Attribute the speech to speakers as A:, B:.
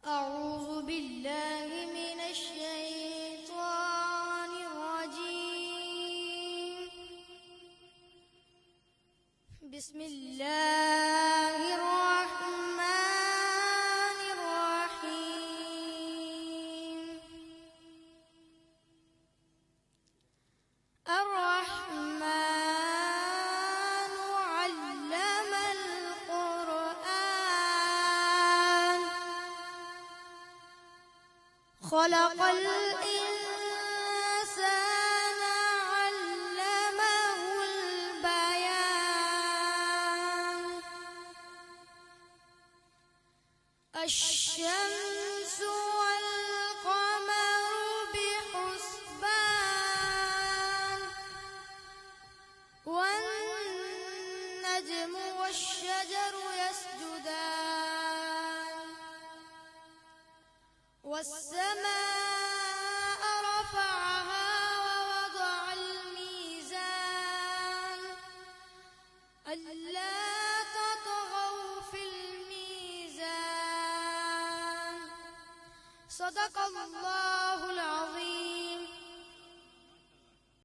A: أعوذ بالله من الشيطان الرجيم. بسم الله الرحمن الرحيم. الرحمن علم القرآن خلق الإنسان علمه البيان. الشمس والقمر بحسبان والنجم والشجر يسجدان والسماء رفعها ووضع الميزان ألا تطغوا في الميزان. صدق الله العظيم.